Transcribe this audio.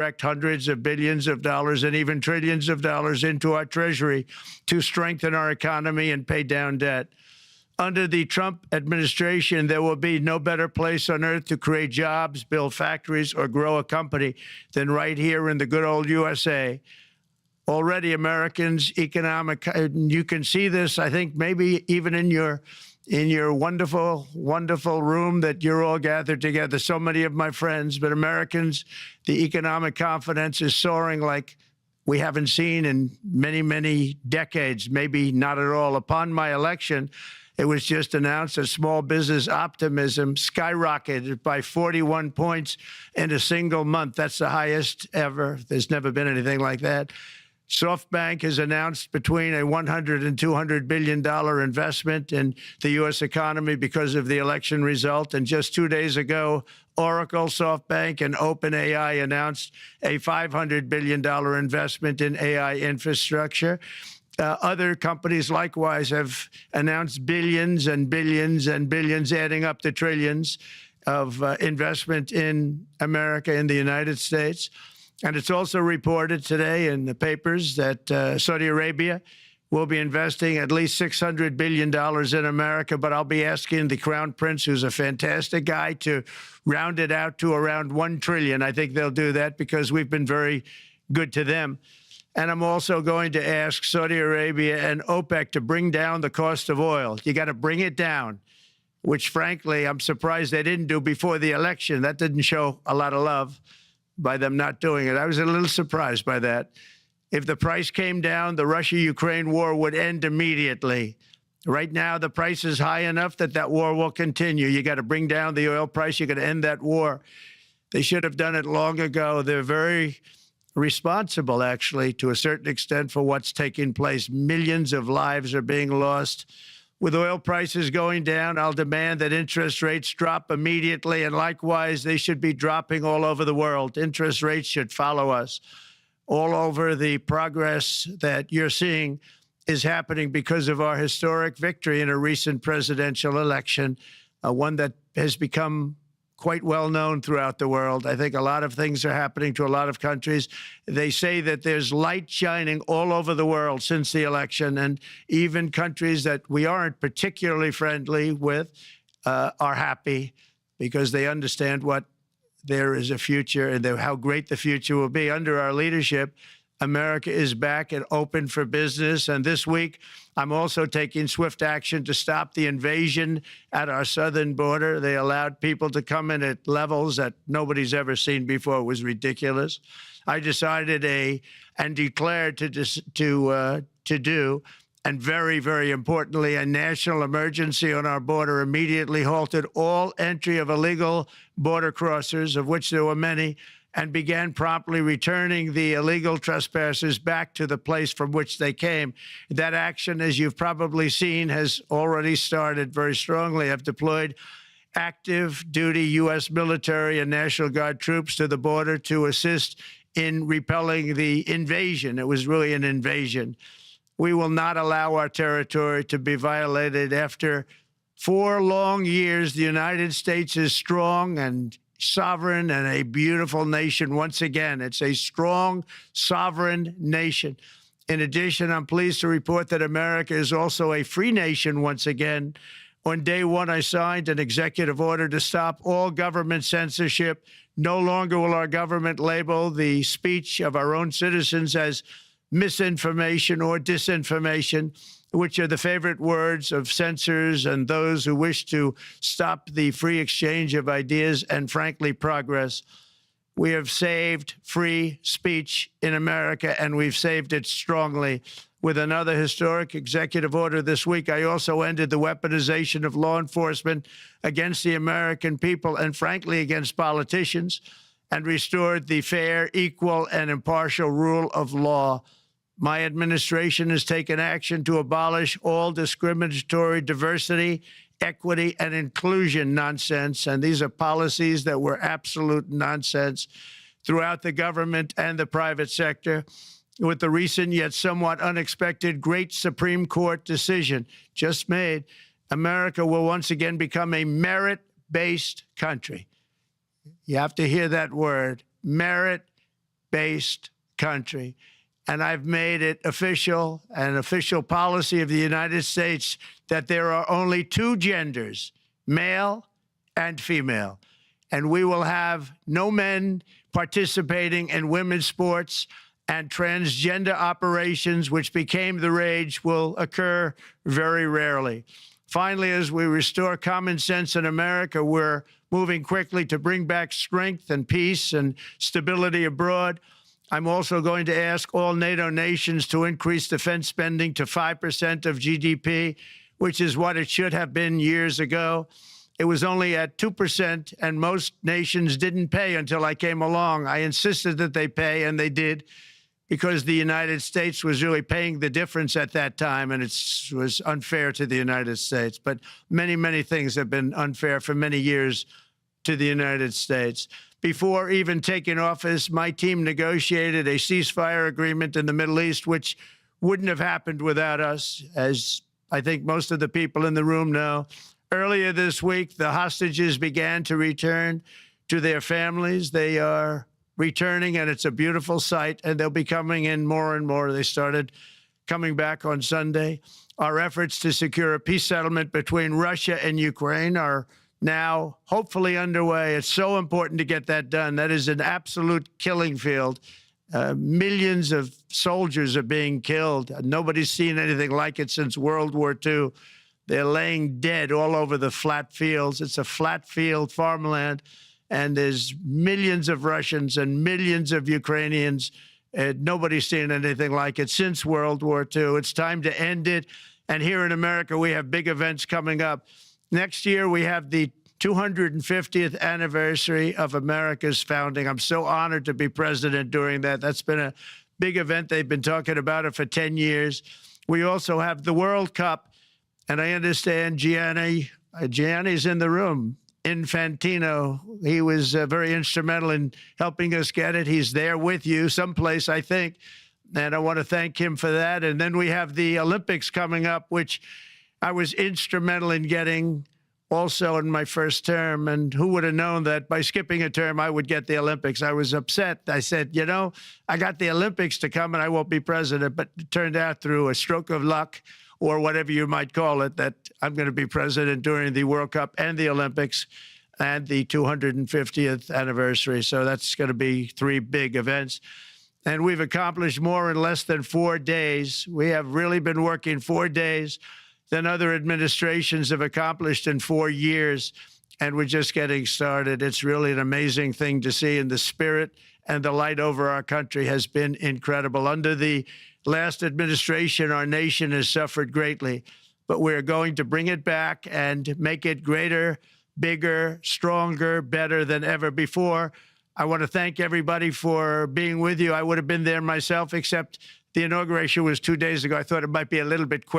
direct hundreds of billions of dollars and even trillions of dollars into our treasury to strengthen our economy and pay down debt. Under the Trump administration, there will be no better place on earth to create jobs, build factories, or grow a company than right here in the good old USA. Already Americans' economic, you can see this, I think, maybe even in your wonderful, wonderful room that you're all gathered together, so many of my friends, but Americans, the economic confidence is soaring like we haven't seen in many, many decades, maybe not at all. Upon my election, it was just announced that small business optimism skyrocketed by 41 points in a single month. That's the highest ever. There's never been anything like that. SoftBank has announced between a $100 and $200 billion investment in the U.S. economy because of the election result. And just 2 days ago, Oracle, SoftBank, and OpenAI announced a $500 billion investment in AI infrastructure. Other companies likewise have announced billions and billions and billions, adding up to trillions of investment in America, in the United States. And it's also reported today in the papers that Saudi Arabia will be investing at least $600 billion in America. But I'll be asking the Crown Prince, who's a fantastic guy, to round it out to around $1 trillion. I think they'll do that because we've been very good to them. And I'm also going to ask Saudi Arabia and OPEC to bring down the cost of oil. You got to bring it down, which, frankly, I'm surprised they didn't do before the election. That didn't show a lot of love by them not doing it. I was a little surprised by that. If the price came down, the Russia-Ukraine war would end immediately. Right now, the price is high enough that that war will continue. You got to bring down the oil price. You got to end that war. They should have done it long ago. They're very responsible, actually, to a certain extent, for what's taking place. Millions of lives are being lost. With oil prices going down, I'll demand that interest rates drop immediately, and likewise, they should be dropping all over the world. Interest rates should follow us. All over, the progress that you're seeing is happening because of our historic victory in a recent presidential election, one that has become quite well known throughout the world. I think a lot of things are happening to a lot of countries. They say that there's light shining all over the world since the election, and even countries that we aren't particularly friendly with are happy because they understand what there is a future and how great the future will be. Under our leadership, America is back and open for business. And this week, I'm also taking swift action to stop the invasion at our southern border. They allowed people to come in at levels that nobody's ever seen before. It was ridiculous. I decided and declared to do, and very, very importantly, a national emergency on our border, immediately halted all entry of illegal border crossers, of which there were many, and began promptly returning the illegal trespassers back to the place from which they came. That action, as you've probably seen, has already started very strongly. I've deployed active duty U.S. military and National Guard troops to the border to assist in repelling the invasion. It was really an invasion. We will not allow our territory to be violated. After 4 long years, the United States is strong and sovereign and a beautiful nation. Once again, it's a strong, sovereign nation. In addition, I'm pleased to report that America is also a free nation once again. On day one, I signed an executive order to stop all government censorship. No longer will our government label the speech of our own citizens as misinformation or disinformation, which are the favorite words of censors and those who wish to stop the free exchange of ideas and, frankly, progress. We have saved free speech in America, and we've saved it strongly. With another historic executive order this week, I also ended the weaponization of law enforcement against the American people and, frankly, against politicians, and restored the fair, equal, and impartial rule of law. My administration has taken action to abolish all discriminatory diversity, equity, and inclusion nonsense. And these are policies that were absolute nonsense throughout the government and the private sector. With the recent yet somewhat unexpected great Supreme Court decision just made, America will once again become a merit-based country. You have to hear that word, merit-based. gender-based country. And I've made it official, an official policy of the United States, that there are only two genders, male and female. And we will have no men participating in women's sports, and transgender operations, which became the rage, will occur very rarely. Finally, as we restore common sense in America, we're moving quickly to bring back strength and peace and stability abroad. I'm also going to ask all NATO nations to increase defense spending to 5% of GDP, which is what it should have been years ago. It was only at 2%, and most nations didn't pay until I came along. I insisted that they pay, and they did, because the United States was really paying the difference at that time, and it was unfair to the United States. But many, many things have been unfair for many years to the United States. Before even taking office, my team negotiated a ceasefire agreement in the Middle East, which wouldn't have happened without us, as I think most of the people in the room know. Earlier this week, the hostages began to return to their families. They are returning, and it's a beautiful sight, and they'll be coming in more and more. They started coming back on Sunday. Our efforts to secure a peace settlement between Russia and Ukraine are now hopefully underway. It's so important to get that done. That is an absolute killing field. Millions of soldiers are being killed. Nobody's seen anything like it since World War II. They're laying dead all over the flat fields. It's a flat field farmland, and there's millions of Russians and millions of Ukrainians. Nobody's seen anything like it since World War II. It's time to end it. And here in America, we have big events coming up. Next year, we have the 250th anniversary of America's founding. I'm so honored to be president during that. That's been a big event. They've been talking about it for 10 years. We also have the World Cup. And I understand Gianni's in the room. Infantino, he was very instrumental in helping us get it. He's there with you someplace, I think. And I want to thank him for that. And then we have the Olympics coming up, which I was instrumental in getting also in my first term. And who would have known that by skipping a term, I would get the Olympics? I was upset. I said, you know, I got the Olympics to come and I won't be president. But it turned out through a stroke of luck, or whatever you might call it, that I'm going to be president during the World Cup and the Olympics and the 250th anniversary. So that's going to be three big events. And we've accomplished more in less than 4 days. We have really been working 4 days than other administrations have accomplished in 4 years. And we're just getting started. It's really an amazing thing to see. And the spirit and the light over our country has been incredible. Under the last administration, our nation has suffered greatly, but we're going to bring it back and make it greater, bigger, stronger, better than ever before. I want to thank everybody for being with you. I would have been there myself, except the inauguration was 2 days ago. I thought it might be a little bit quick.